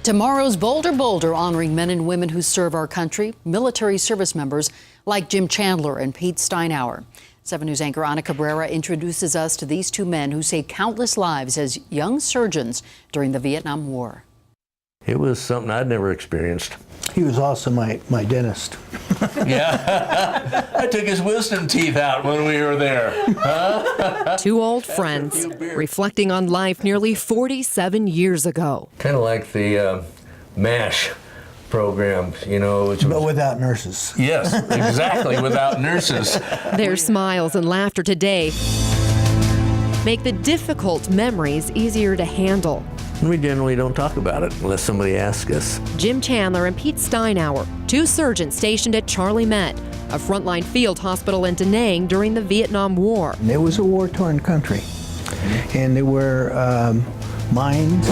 Tomorrow's Boulder Boulder honoring men and women who serve our country, military service members like Jim Chandler and Pete Steinauer. 7 News anchor Ana Cabrera introduces us to these two men who saved countless lives as young surgeons during the Vietnam War. It was something I'd never experienced. He was also my dentist. Yeah, I took his wisdom teeth out when we were there. Huh? Two old friends reflecting on life nearly 47 years ago. Kind of like the MASH program, you know. Which was, but without nurses. Yes, exactly, without nurses. Their smiles and laughter today make the difficult memories easier to handle. We generally don't talk about it unless somebody asks us. Jim Chandler and Pete Steinauer, two surgeons stationed at Charlie Met, a frontline field hospital in Da Nang during the Vietnam War. It was a war-torn country, and there were mines.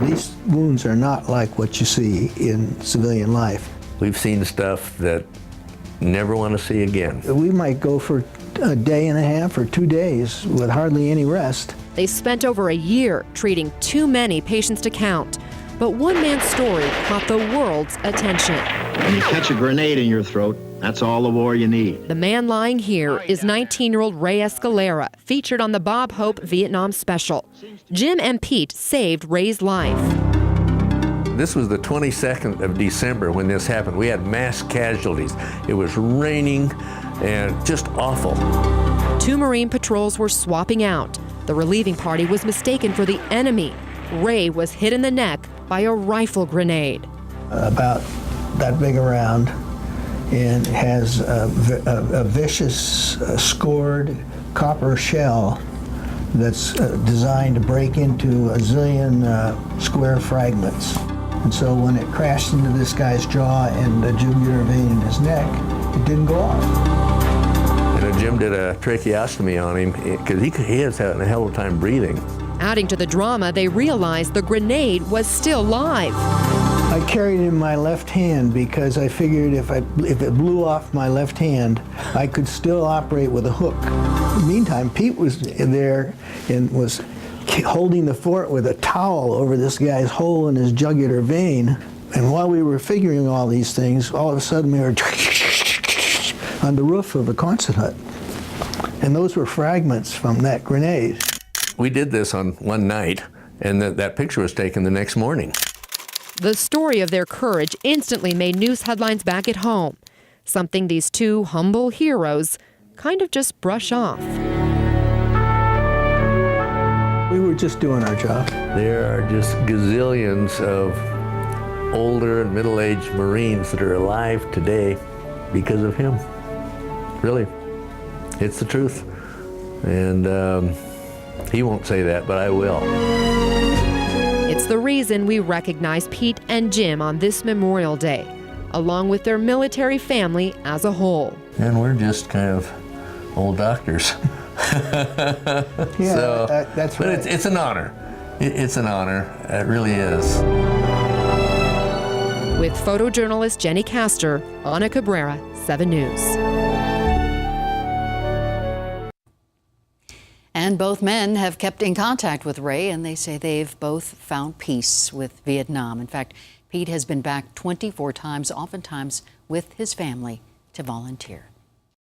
These wounds are not like what you see in civilian life. We've seen stuff that never want to see again. We might go for a day and a half or 2 days with hardly any rest. They spent over a year treating too many patients to count. But one man's story caught the world's attention. When you catch a grenade in your throat, that's all the war you need. The man lying here is 19-year-old Ray Escalera, featured on the Bob Hope Vietnam special. Jim and Pete saved Ray's life. This was the 22nd of December when this happened. We had mass casualties. It was raining and just awful. 2 Marine patrols were swapping out. The relieving party was mistaken for the enemy. Ray was hit in the neck by a rifle grenade. About that big around, and has a vicious scored copper shell that's designed to break into a zillion square fragments. And so when it crashed into this guy's jaw and the jugular vein in his neck, it didn't go off. Jim did a tracheostomy on him because he is having a hell of a time breathing. Adding to the drama, they realized the grenade was still live. I carried it in my left hand because I figured if it blew off my left hand, I could still operate with a hook. Meantime, Pete was there and was holding the fort with a towel over this guy's hole in his jugular vein. And while we were figuring all these things, all of a sudden we were on the roof of a concert hut. And those were fragments from that grenade. We did this on one night, and that picture was taken the next morning. The story of their courage instantly made news headlines back at home, something these two humble heroes kind of just brush off. We were just doing our job. There are just gazillions of older and middle-aged Marines that are alive today because of him. Really, it's the truth. And he won't say that, but I will. It's the reason we recognize Pete and Jim on this Memorial Day, along with their military family as a whole. And we're just kind of old doctors. Yeah, so, that's right. But it's an honor. It's an honor. It really is. With photojournalist Jennie Castor, Ana Cabrera, 7 News. And both men have kept in contact with Ray, and they say they've both found peace with Vietnam. In fact, Pete has been back 24 times, oftentimes with his family, to volunteer.